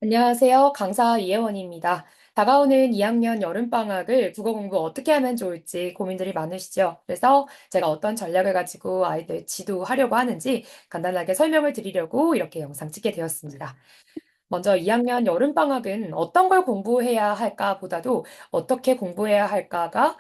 안녕하세요. 강사 이혜원입니다. 다가오는 2학년 여름방학을 국어 공부 어떻게 하면 좋을지 고민들이 많으시죠? 그래서 제가 어떤 전략을 가지고 아이들 지도하려고 하는지 간단하게 설명을 드리려고 이렇게 영상 찍게 되었습니다. 먼저 2학년 여름방학은 어떤 걸 공부해야 할까 보다도 어떻게 공부해야 할까가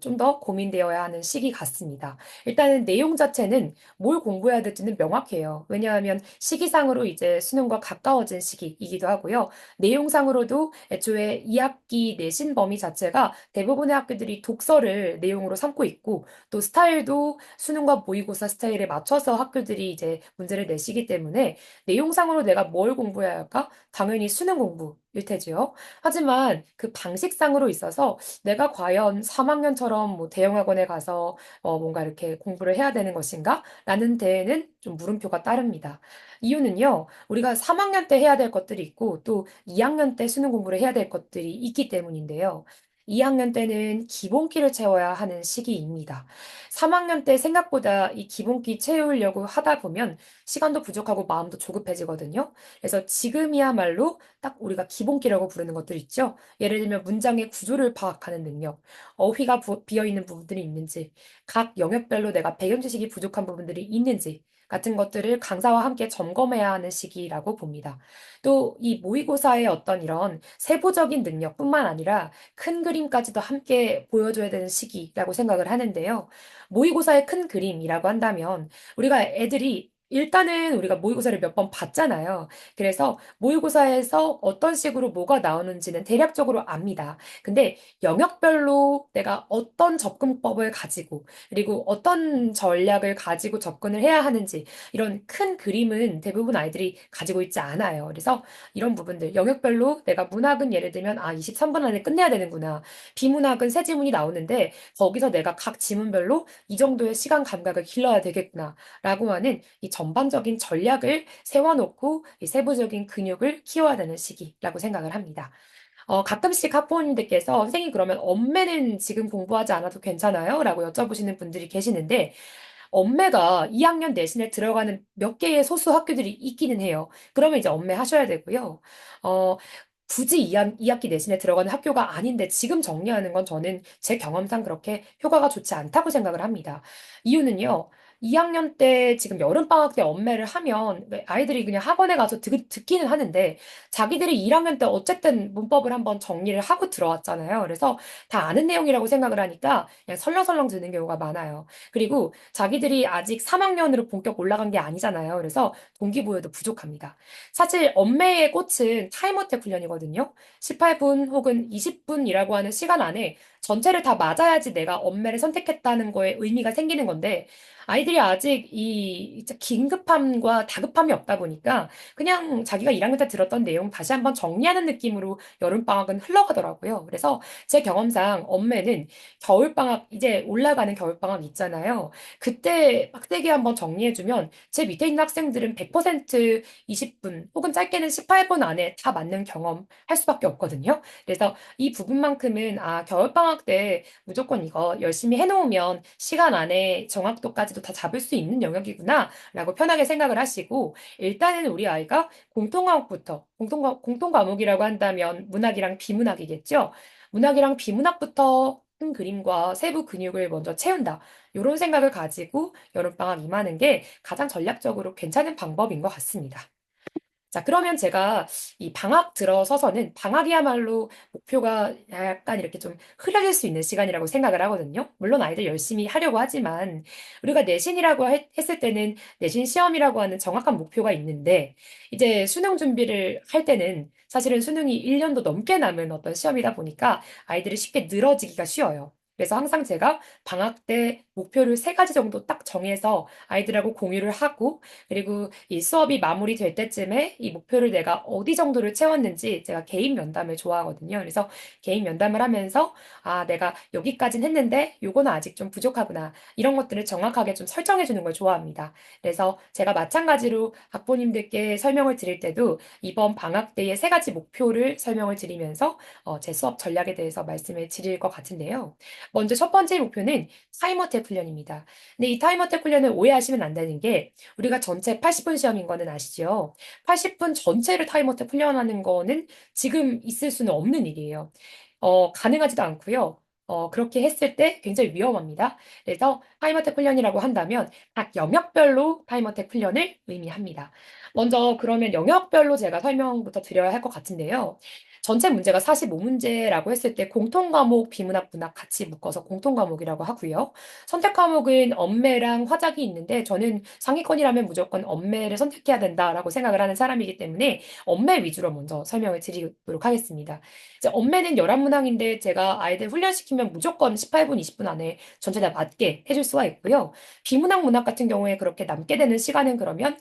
좀 더 고민되어야 하는 시기 같습니다. 일단은 내용 자체는 뭘 공부해야 될지는 명확해요. 왜냐하면 시기상으로 이제 수능과 가까워진 시기이기도 하고요. 내용상으로도 애초에 2학기 내신 범위 자체가 대부분의 학교들이 독서를 내용으로 삼고 있고 또 스타일도 수능과 모의고사 스타일에 맞춰서 학교들이 이제 문제를 내시기 때문에 내용상으로 내가 뭘 공부해야 할까? 당연히 수능 공부일 테지요. 하지만 그 방식상으로 있어서 내가 과연 3학년처럼 뭐 대형학원에 가서 뭔가 이렇게 공부를 해야 되는 것인가? 라는 데에는 좀 물음표가 따릅니다. 이유는요, 우리가 3학년 때 해야 될 것들이 있고 또 2학년 때 수능 공부를 해야 될 것들이 있기 때문인데요. 2학년 때는 기본기를 채워야 하는 시기입니다. 3학년 때 생각보다 이 기본기 채우려고 하다 보면 시간도 부족하고 마음도 조급해지거든요. 그래서 지금이야말로 딱 우리가 기본기라고 부르는 것들 있죠. 예를 들면 문장의 구조를 파악하는 능력, 어휘가 비어있는 부분들이 있는지, 각 영역별로 내가 배경 지식이 부족한 부분들이 있는지 같은 것들을 강사와 함께 점검해야 하는 시기라고 봅니다. 또 이 모의고사의 어떤 이런 세부적인 능력뿐만 아니라 큰 그림까지도 함께 보여줘야 되는 시기라고 생각을 하는데요. 모의고사의 큰 그림이라고 한다면 우리가 애들이 일단은 우리가 모의고사를 몇 번 봤잖아요. 그래서 모의고사에서 어떤 식으로 뭐가 나오는지는 대략적으로 압니다. 근데 영역별로 내가 어떤 접근법을 가지고 그리고 어떤 전략을 가지고 접근을 해야 하는지 이런 큰 그림은 대부분 아이들이 가지고 있지 않아요. 그래서 이런 부분들 영역별로 내가 문학은 예를 들면 23분 안에 끝내야 되는구나. 비문학은 세 지문이 나오는데 거기서 내가 각 지문별로 이 정도의 시간 감각을 길러야 되겠구나. 라고 하는 이 전반적인 전략을 세워놓고 이 세부적인 근육을 키워야 되는 시기라고 생각을 합니다. 가끔씩 학부모님들께서 선생님 그러면 엄매는 지금 공부하지 않아도 괜찮아요? 라고 여쭤보시는 분들이 계시는데 엄매가 2학년 내신에 들어가는 몇 개의 소수 학교들이 있기는 해요. 그러면 이제 엄매 하셔야 되고요. 어, 굳이 2학기 내신에 들어가는 학교가 아닌데 지금 정리하는 건 저는 제 경험상 그렇게 효과가 좋지 않다고 생각을 합니다. 이유는요. 2학년 때 지금 여름방학 때 엄매를 하면 아이들이 그냥 학원에 가서 듣기는 하는데 자기들이 1학년 때 어쨌든 문법을 한번 정리를 하고 들어왔잖아요. 그래서 다 아는 내용이라고 생각을 하니까 그냥 설렁설렁 듣는 경우가 많아요. 그리고 자기들이 아직 3학년으로 본격 올라간 게 아니잖아요. 그래서 동기부여도 부족합니다. 사실 엄매의 꽃은 타임어택 훈련이거든요. 18분 혹은 20분이라고 하는 시간 안에 전체를 다 맞아야지 내가 엄매를 선택했다는 거에 의미가 생기는 건데 아이들이 아직 이 진짜 긴급함과 다급함이 없다 보니까 그냥 자기가 1학년 때 들었던 내용 다시 한번 정리하는 느낌으로 여름방학은 흘러가더라고요. 그래서 제 경험상 엄매는 겨울방학, 이제 올라가는 겨울방학 있잖아요. 그때 빡세게 한번 정리해주면 제 밑에 있는 학생들은 100% 20분 혹은 짧게는 18분 안에 다 맞는 경험 할 수밖에 없거든요. 그래서 이 부분만큼은 겨울방학 때 무조건 이거 열심히 해놓으면 시간 안에 정확도까지도 다 잡을 수 있는 영역이구나 라고 편하게 생각을 하시고 일단은 우리 아이가 공통과목부터 공통 과목이라고 한다면 문학이랑 비문학이겠죠. 문학이랑 비문학부터 큰 그림과 세부 근육을 먼저 채운다. 이런 생각을 가지고 여름방학 임하는 게 가장 전략적으로 괜찮은 방법인 것 같습니다. 자, 그러면 제가 이 방학 들어서서는 방학이야말로 목표가 약간 이렇게 좀 흐려질 수 있는 시간이라고 생각을 하거든요. 물론 아이들 열심히 하려고 하지만 우리가 내신이라고 했을 때는 내신 시험이라고 하는 정확한 목표가 있는데 이제 수능 준비를 할 때는 사실은 수능이 1년도 넘게 남은 어떤 시험이다 보니까 아이들이 쉽게 늘어지기가 쉬워요. 그래서 항상 제가 방학 때 목표를 세 가지 정도 딱 정해서 아이들하고 공유를 하고 그리고 이 수업이 마무리될 때쯤에 이 목표를 내가 어디 정도를 채웠는지 제가 개인 면담을 좋아하거든요. 그래서 개인 면담을 하면서 내가 여기까진 했는데 요거는 아직 좀 부족하구나. 이런 것들을 정확하게 좀 설정해 주는 걸 좋아합니다. 그래서 제가 마찬가지로 학부모님들께 설명을 드릴 때도 이번 방학 때의 세 가지 목표를 설명을 드리면서 제 수업 전략에 대해서 말씀을 드릴 것 같은데요. 먼저 첫 번째 목표는 타이머 테 훈련입니다. 근데 이 타임 어택 훈련을 오해하시면 안 되는 게 우리가 전체 80분 시험인 거는 아시죠? 80분 전체를 타임 어택 훈련하는 거는 지금 있을 수는 없는 일이에요. 가능하지도 않고요. 그렇게 했을 때 굉장히 위험합니다. 그래서 타임 어택 훈련이라고 한다면 각 영역별로 타임 어택 훈련을 의미합니다. 먼저 그러면 영역별로 제가 설명부터 드려야 할 것 같은데요. 전체 문제가 45문제라고 했을 때 공통 과목, 비문학, 문학 같이 묶어서 공통 과목이라고 하고요. 선택 과목은 언매랑 화작이 있는데 저는 상위권이라면 무조건 언매를 선택해야 된다라고 생각을 하는 사람이기 때문에 언매 위주로 먼저 설명을 드리도록 하겠습니다. 이제 언매는 열한문항인데 제가 아이들 훈련시키면 무조건 18분, 20분 안에 전체 다 맞게 해줄 수가 있고요. 비문학, 문학 같은 경우에 그렇게 남게 되는 시간은 그러면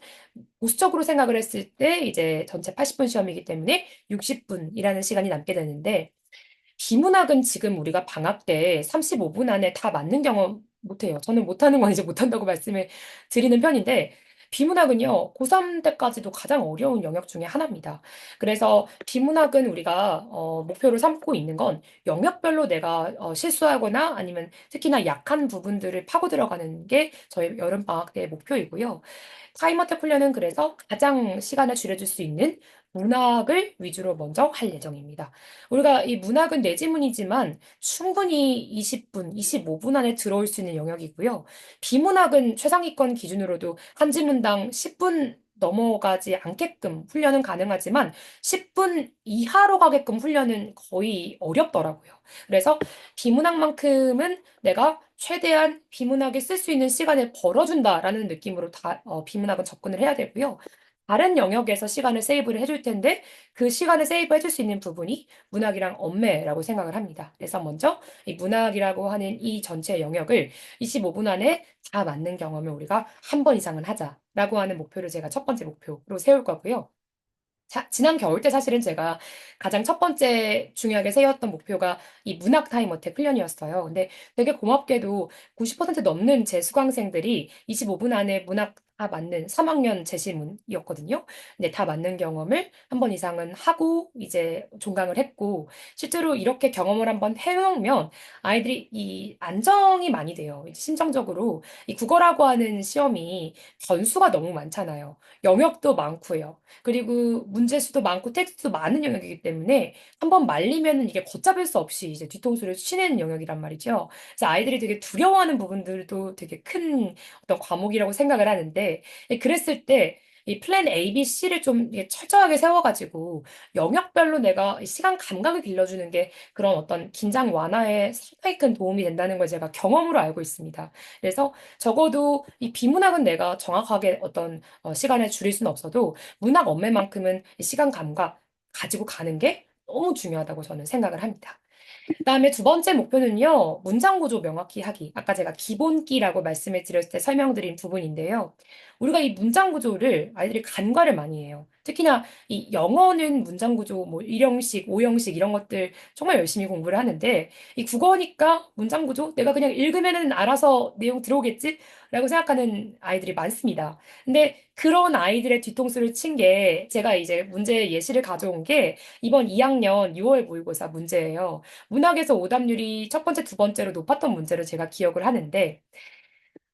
보수적으로 생각을 했을 때 이제 전체 80분 시험이기 때문에 60분이라는 시간이 남게 되는데 비문학은 지금 우리가 방학 때 35분 안에 다 맞는 경험 못해요. 저는 못하는 건 이제 못한다고 말씀을 드리는 편인데 비문학은요, 고3 때까지도 가장 어려운 영역 중에 하나입니다. 그래서 비문학은 우리가 목표를 삼고 있는 건 영역별로 내가 실수하거나 아니면 특히나 약한 부분들을 파고 들어가는 게 저희 여름방학 때의 목표이고요. 타임어택 훈련은 그래서 가장 시간을 줄여줄 수 있는 문학을 위주로 먼저 할 예정입니다. 우리가 이 문학은 내지문이지만 충분히 20분, 25분 안에 들어올 수 있는 영역이고요. 비문학은 최상위권 기준으로도 한 지문당 10분 넘어가지 않게끔 훈련은 가능하지만 10분 이하로 가게끔 훈련은 거의 어렵더라고요. 그래서 비문학만큼은 내가 최대한 비문학에 쓸 수 있는 시간을 벌어준다라는 느낌으로 비문학은 접근을 해야 되고요. 다른 영역에서 시간을 세이브를 해줄 텐데 그 시간을 세이브 해줄 수 있는 부분이 문학이랑 언매라고 생각을 합니다. 그래서 먼저 이 문학이라고 하는 이 전체 영역을 25분 안에 다 맞는 경험을 우리가 한 번 이상은 하자라고 하는 목표를 제가 첫 번째 목표로 세울 거고요. 지난 겨울 때 사실은 제가 가장 첫 번째 중요하게 세웠던 목표가 이 문학 타임 어택 훈련이었어요. 근데 되게 고맙게도 90% 넘는 제 수강생들이 25분 안에 문학 다 맞는 3학년 제시문이었거든요. 근데 다 맞는 경험을 한 번 이상은 하고 이제 종강을 했고 실제로 이렇게 경험을 한번 해놓으면 아이들이 이 안정이 많이 돼요. 이제 심정적으로 이 국어라고 하는 시험이 변수가 너무 많잖아요. 영역도 많고요. 그리고 문제수도 많고 텍스트도 많은 영역이기 때문에 한번 말리면은 이게 걷잡을 수 없이 이제 뒤통수를 치는 영역이란 말이죠. 그래서 아이들이 되게 두려워하는 부분들도 되게 큰 어떤 과목이라고 생각을 하는데 그랬을 때 이 플랜 A, B, C를 좀 이게 철저하게 세워가지고 영역별로 내가 이 시간 감각을 길러주는 게 그런 어떤 긴장 완화에 상당히 큰 도움이 된다는 걸 제가 경험으로 알고 있습니다. 그래서 적어도 이 비문학은 내가 정확하게 어떤 시간을 줄일 수는 없어도 문학 언매만큼은 시간 감각 가지고 가는 게 너무 중요하다고 저는 생각을 합니다. 그다음에 두 번째 목표는요, 문장 구조 명확히 하기. 아까 제가 기본기라고 말씀을 드렸을 때 설명드린 부분인데요. 우리가 이 문장 구조를 아이들이 간과를 많이 해요. 특히나 이 영어는 문장 구조, 뭐 1형식, 5형식 이런 것들 정말 열심히 공부를 하는데 이 국어니까 문장 구조 내가 그냥 읽으면은 알아서 내용 들어오겠지? 라고 생각하는 아이들이 많습니다. 근데 그런 아이들의 뒤통수를 친 게 제가 이제 문제 예시를 가져온 게 이번 2학년 6월 모의고사 문제예요. 문학에서 오답률이 첫 번째, 두 번째로 높았던 문제로 제가 기억을 하는데,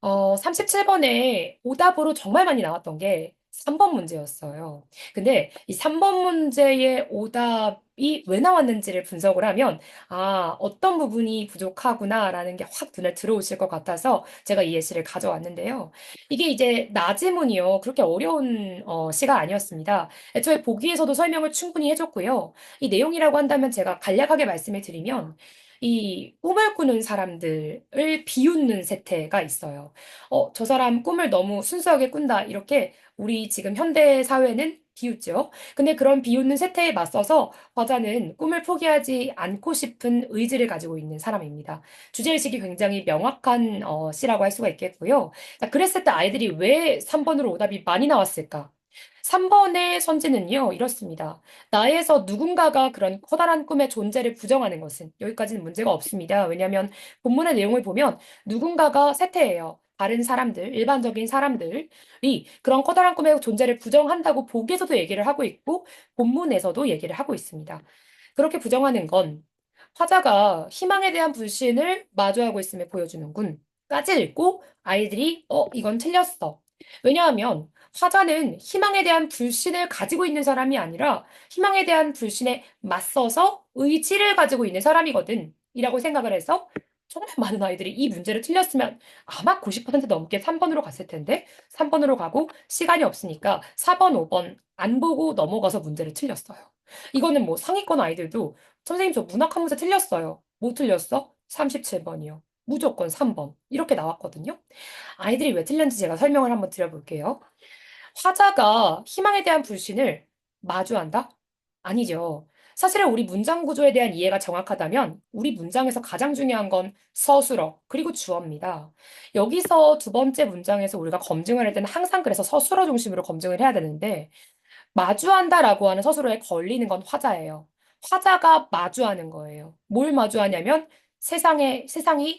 37번에 오답으로 정말 많이 나왔던 게 3번 문제였어요. 근데 이 3번 문제의 오답이 왜 나왔는지를 분석을 하면, 아, 어떤 부분이 부족하구나라는 게 확 눈에 들어오실 것 같아서 제가 이 예시를 가져왔는데요. 이게 이제 나지문이요. 그렇게 어려운 시가 아니었습니다. 애초에 보기에서도 설명을 충분히 해줬고요. 이 내용이라고 한다면 제가 간략하게 말씀을 드리면, 이 꿈을 꾸는 사람들을 비웃는 세태가 있어요. 저 사람 꿈을 너무 순수하게 꾼다. 이렇게 우리 지금 현대 사회는 비웃죠. 근데 그런 비웃는 세태에 맞서서 화자는 꿈을 포기하지 않고 싶은 의지를 가지고 있는 사람입니다. 주제의식이 굉장히 명확한 시라고 할 수가 있겠고요. 자, 그랬을 때 아이들이 왜 3번으로 오답이 많이 나왔을까? 3번의 선지는요, 이렇습니다. 나에서 누군가가 그런 커다란 꿈의 존재를 부정하는 것은 여기까지는 문제가 없습니다. 왜냐하면 본문의 내용을 보면 누군가가 세태예요. 다른 사람들, 일반적인 사람들이 그런 커다란 꿈의 존재를 부정한다고 보기에서도 얘기를 하고 있고 본문에서도 얘기를 하고 있습니다. 그렇게 부정하는 건 화자가 희망에 대한 불신을 마주하고 있음을 보여주는군. 까지 읽고 아이들이 이건 틀렸어. 왜냐하면 화자는 희망에 대한 불신을 가지고 있는 사람이 아니라 희망에 대한 불신에 맞서서 의지를 가지고 있는 사람이거든. 이라고 생각을 해서 정말 많은 아이들이 이 문제를 틀렸으면 아마 90% 넘게 3번으로 갔을 텐데 3번으로 가고 시간이 없으니까 4번, 5번 안 보고 넘어가서 문제를 틀렸어요. 이거는 뭐 상위권 아이들도 선생님 저 문학 한 문제 틀렸어요. 뭐 틀렸어? 37번이요. 무조건 3번. 이렇게 나왔거든요. 아이들이 왜 틀렸는지 제가 설명을 한번 드려볼게요. 화자가 희망에 대한 불신을 마주한다? 아니죠. 사실은 우리 문장 구조에 대한 이해가 정확하다면 우리 문장에서 가장 중요한 건 서술어, 그리고 주어입니다. 여기서 두 번째 문장에서 우리가 검증을 할 때는 항상 그래서 서술어 중심으로 검증을 해야 되는데 마주한다라고 하는 서술어에 걸리는 건 화자예요. 화자가 마주하는 거예요. 뭘 마주하냐면 세상이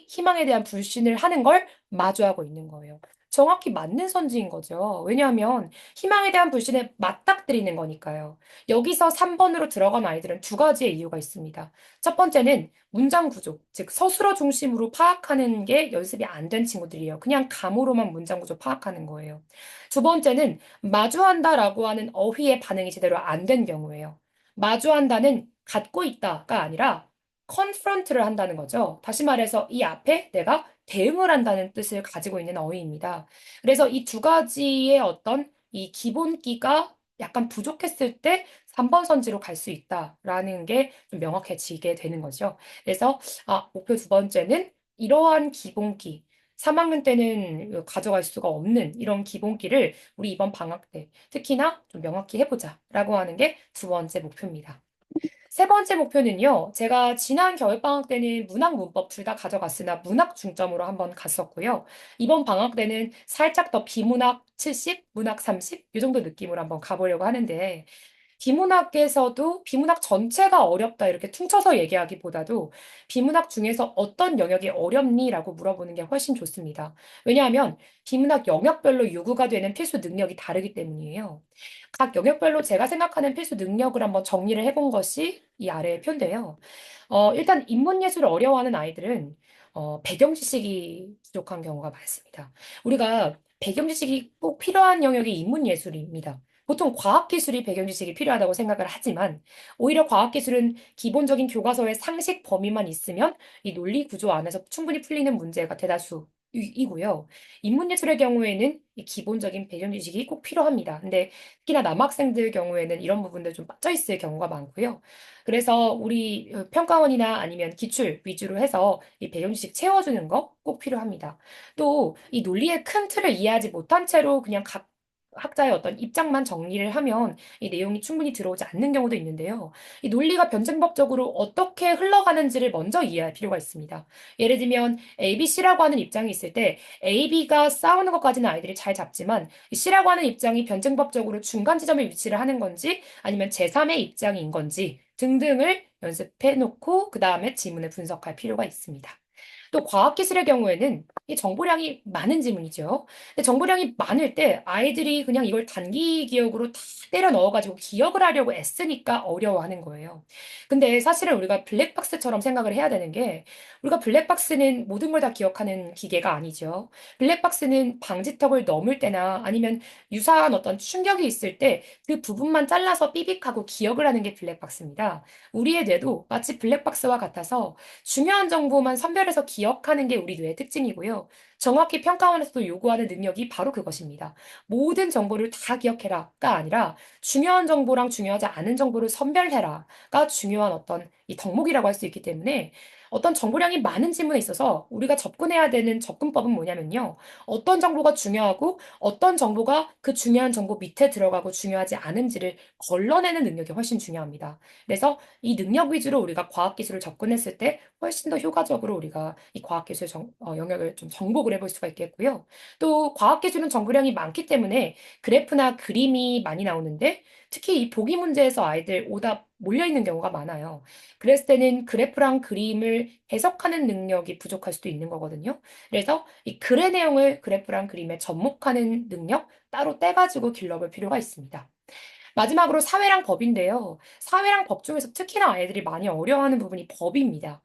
희망에 대한 불신을 하는 걸 마주하고 있는 거예요. 정확히 맞는 선지인 거죠. 왜냐하면 희망에 대한 불신에 맞닥뜨리는 거니까요. 여기서 3번으로 들어간 아이들은 두 가지의 이유가 있습니다. 첫 번째는 문장 구조, 즉 서술어 중심으로 파악하는 게 연습이 안 된 친구들이에요. 그냥 감으로만 문장 구조 파악하는 거예요. 두 번째는 마주한다라고 하는 어휘의 반응이 제대로 안 된 경우예요. 마주한다는 갖고 있다가 아니라 confront를 한다는 거죠. 다시 말해서 이 앞에 내가 대응을 한다는 뜻을 가지고 있는 어휘입니다. 그래서 이 두 가지의 어떤 이 기본기가 약간 부족했을 때 3번 선지로 갈 수 있다라는 게 좀 명확해지게 되는 거죠. 그래서 목표 두 번째는 이러한 기본기, 3학년 때는 가져갈 수가 없는 이런 기본기를 우리 이번 방학 때 특히나 좀 명확히 해보자라고 하는 게 두 번째 목표입니다. 세 번째 목표는요, 제가 지난 겨울방학 때는 문학 문법 둘 다 가져갔으나 문학 중점으로 한번 갔었고요. 이번 방학 때는 살짝 더 비문학 70, 문학 30, 이 정도 느낌으로 한번 가보려고 하는데, 비문학에서도 비문학 전체가 어렵다 이렇게 퉁쳐서 얘기하기보다도 비문학 중에서 어떤 영역이 어렵니라고 물어보는 게 훨씬 좋습니다. 왜냐하면 비문학 영역별로 요구가 되는 필수 능력이 다르기 때문이에요. 각 영역별로 제가 생각하는 필수 능력을 한번 정리를 해본 것이 이 아래의 표인데요. 일단 인문예술을 어려워하는 아이들은 배경 지식이 부족한 경우가 많습니다. 우리가 배경 지식이 꼭 필요한 영역이 인문예술입니다. 보통 과학기술이 배경 지식이 필요하다고 생각을 하지만 오히려 과학기술은 기본적인 교과서의 상식 범위만 있으면 이 논리 구조 안에서 충분히 풀리는 문제가 대다수이고요. 인문예술의 경우에는 이 기본적인 배경 지식이 꼭 필요합니다. 근데 특히나 남학생들 경우에는 이런 부분들 좀 빠져 있을 경우가 많고요. 그래서 우리 평가원이나 아니면 기출 위주로 해서 이 배경 지식 채워주는 거 꼭 필요합니다. 또 이 논리의 큰 틀을 이해하지 못한 채로 그냥 각 학자의 어떤 입장만 정리를 하면 이 내용이 충분히 들어오지 않는 경우도 있는데요. 이 논리가 변증법적으로 어떻게 흘러가는지를 먼저 이해할 필요가 있습니다. 예를 들면 ABC라고 하는 입장이 있을 때 AB가 싸우는 것까지는 아이들이 잘 잡지만 이 C라고 하는 입장이 변증법적으로 중간 지점에 위치를 하는 건지 아니면 제3의 입장인 건지 등등을 연습해 놓고 그 다음에 지문을 분석할 필요가 있습니다. 또 과학기술의 경우에는 이 정보량이 많은 지문이죠. 근데 정보량이 많을 때 아이들이 그냥 이걸 단기 기억으로 다 때려 넣어가지고 기억을 하려고 애쓰니까 어려워하는 거예요. 근데 사실은 우리가 블랙박스처럼 생각을 해야 되는 게 우리가 블랙박스는 모든 걸 다 기억하는 기계가 아니죠. 블랙박스는 방지턱을 넘을 때나 아니면 유사한 어떤 충격이 있을 때 그 부분만 잘라서 삐빅하고 기억을 하는 게 블랙박스입니다. 우리의 뇌도 마치 블랙박스와 같아서 중요한 정보만 선별해서 기억하는 게 우리 뇌의 특징이고요. 정확히 평가원에서도 요구하는 능력이 바로 그것입니다. 모든 정보를 다 기억해라가 아니라 중요한 정보랑 중요하지 않은 정보를 선별해라가 중요한 어떤 이 덕목이라고 할 수 있기 때문에 어떤 정보량이 많은 지문에 있어서 우리가 접근해야 되는 접근법은 뭐냐면요. 어떤 정보가 중요하고 어떤 정보가 그 중요한 정보 밑에 들어가고 중요하지 않은지를 걸러내는 능력이 훨씬 중요합니다. 그래서 이 능력 위주로 우리가 과학기술을 접근했을 때 훨씬 더 효과적으로 우리가 이 과학기술 영역을 좀 정복을 해볼 수가 있겠고요. 또 과학기술은 정보량이 많기 때문에 그래프나 그림이 많이 나오는데 특히 이 보기 문제에서 아이들 오답 몰려 있는 경우가 많아요. 그랬을 때는 그래프랑 그림을 해석하는 능력이 부족할 수도 있는 거거든요. 그래서 이 글의 내용을 그래프랑 그림에 접목하는 능력 따로 떼가지고 길러볼 필요가 있습니다. 마지막으로 사회랑 법인데요. 사회랑 법 중에서 특히나 아이들이 많이 어려워하는 부분이 법입니다.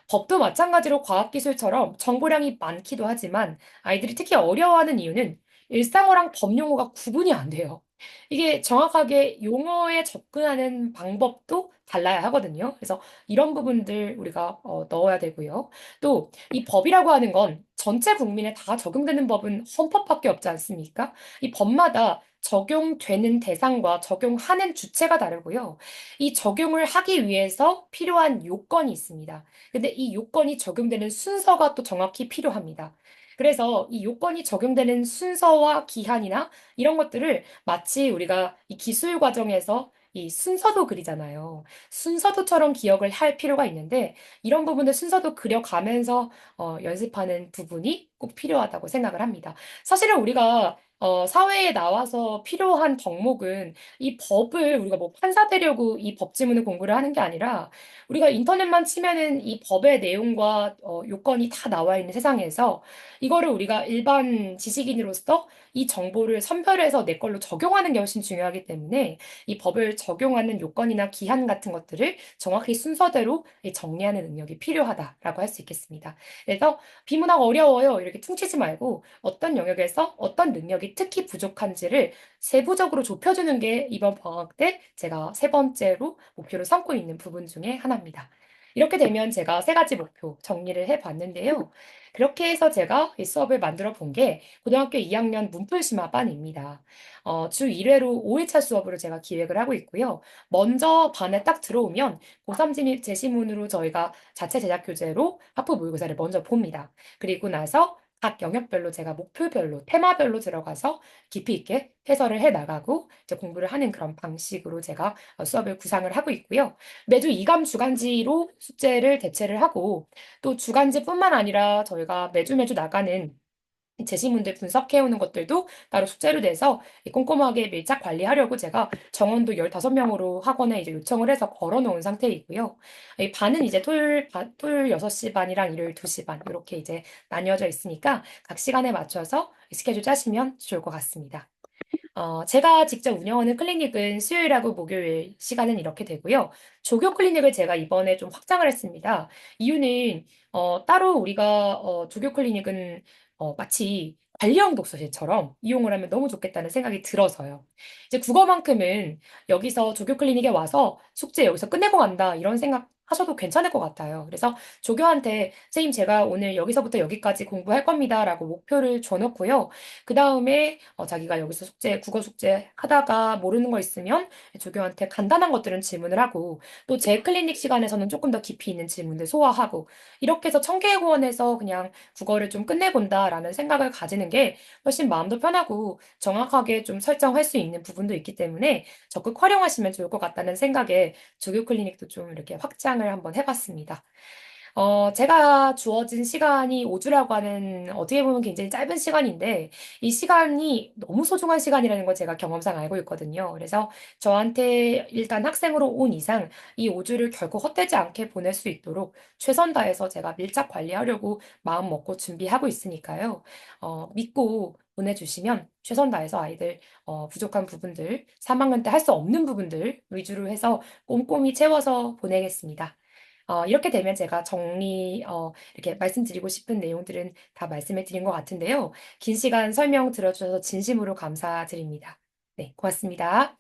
법도 마찬가지로 과학기술처럼 정보량이 많기도 하지만 아이들이 특히 어려워하는 이유는 일상어랑 법 용어가 구분이 안 돼요. 이게 정확하게 용어에 접근하는 방법도 달라야 하거든요. 그래서 이런 부분들 우리가 넣어야 되고요. 또 이 법이라고 하는 건 전체 국민에 다 적용되는 법은 헌법밖에 없지 않습니까? 이 법마다 적용되는 대상과 적용하는 주체가 다르고요. 이 적용을 하기 위해서 필요한 요건이 있습니다. 근데 이 요건이 적용되는 순서가 또 정확히 필요합니다. 그래서 이 요건이 적용되는 순서와 기한이나 이런 것들을 마치 우리가 이 기술 과정에서 이 순서도 그리잖아요. 순서도처럼 기억을 할 필요가 있는데 이런 부분을 순서도 그려가면서 연습하는 부분이 꼭 필요하다고 생각을 합니다. 사실은 우리가 사회에 나와서 필요한 덕목은 이 법을 우리가 뭐 판사 되려고 이 법 지문을 공부를 하는 게 아니라 우리가 인터넷만 치면은 이 법의 내용과 요건이 다 나와 있는 세상에서 이거를 우리가 일반 지식인으로서 이 정보를 선별해서 내 걸로 적용하는 게 훨씬 중요하기 때문에 이 법을 적용하는 요건이나 기한 같은 것들을 정확히 순서대로 정리하는 능력이 필요하다라고 할 수 있겠습니다. 그래서 비문학 어려워요. 이렇게 퉁치지 말고 어떤 영역에서 어떤 능력이 특히 부족한지를 세부적으로 좁혀주는 게 이번 방학 때 제가 세 번째로 목표로 삼고 있는 부분 중에 하나입니다. 이렇게 되면 제가 세 가지 목표 정리를 해봤는데요. 그렇게 해서 제가 이 수업을 만들어 본 게 고등학교 2학년 문풀심화반입니다. 주 1회로 5일차 수업으로 제가 기획을 하고 있고요. 먼저 반에 딱 들어오면 고3 진입 제시문으로 저희가 자체 제작 교재로 학부 모의고사를 먼저 봅니다. 그리고 나서 각 영역별로 제가 목표별로, 테마별로 들어가서 깊이 있게 해설을 해 나가고 이제 공부를 하는 그런 방식으로 제가 수업을 구상을 하고 있고요. 매주 이감 주간지로 숙제를 대체를 하고 또 주간지뿐만 아니라 저희가 매주 매주 나가는 제시문들 분석해오는 것들도 따로 숙제로 내서 꼼꼼하게 밀착 관리하려고 제가 정원도 15명으로 학원에 이제 요청을 해서 걸어놓은 상태이고요. 이 반은 이제 토요일 6시 반이랑 일요일 2시 반 이렇게 이제 나뉘어져 있으니까 각 시간에 맞춰서 스케줄 짜시면 좋을 것 같습니다. 제가 직접 운영하는 클리닉은 수요일하고 목요일 시간은 이렇게 되고요. 조교 클리닉을 제가 이번에 좀 확장을 했습니다. 이유는 따로 우리가 조교 클리닉은 마치 관리형 독서실처럼 이용을 하면 너무 좋겠다는 생각이 들어서요. 이제 국어만큼은 여기서 조교 클리닉에 와서 숙제 여기서 끝내고 간다 이런 생각 하셔도 괜찮을 것 같아요. 그래서 조교한테 선생님 제가 오늘 여기서부터 여기까지 공부할 겁니다라고 목표를 줘놓고요. 그 다음에 자기가 여기서 숙제, 국어 숙제 하다가 모르는 거 있으면 조교한테 간단한 것들은 질문을 하고 또 제 클리닉 시간에서는 조금 더 깊이 있는 질문들 소화하고 이렇게 해서 청계고원에서 그냥 국어를 좀 끝내본다라는 생각을 가지는 게 훨씬 마음도 편하고 정확하게 좀 설정할 수 있는 부분도 있기 때문에 적극 활용하시면 좋을 것 같다는 생각에 조교 클리닉도 좀 이렇게 확장을 한번 해봤습니다. 제가 주어진 시간이 5주라고 하는 어떻게 보면 굉장히 짧은 시간인데 이 시간이 너무 소중한 시간이라는 걸 제가 경험상 알고 있거든요. 그래서 저한테 일단 학생으로 온 이상 이 5주를 결코 헛되지 않게 보낼 수 있도록 최선 다해서 제가 밀착 관리하려고 마음 먹고 준비하고 있으니까요. 믿고 보내주시면 최선 다해서 아이들 부족한 부분들, 3학년 때 할 수 없는 부분들 위주로 해서 꼼꼼히 채워서 보내겠습니다. 이렇게 되면 제가 이렇게 말씀드리고 싶은 내용들은 다 말씀해 드린 것 같은데요. 긴 시간 설명 들어주셔서 진심으로 감사드립니다. 네, 고맙습니다.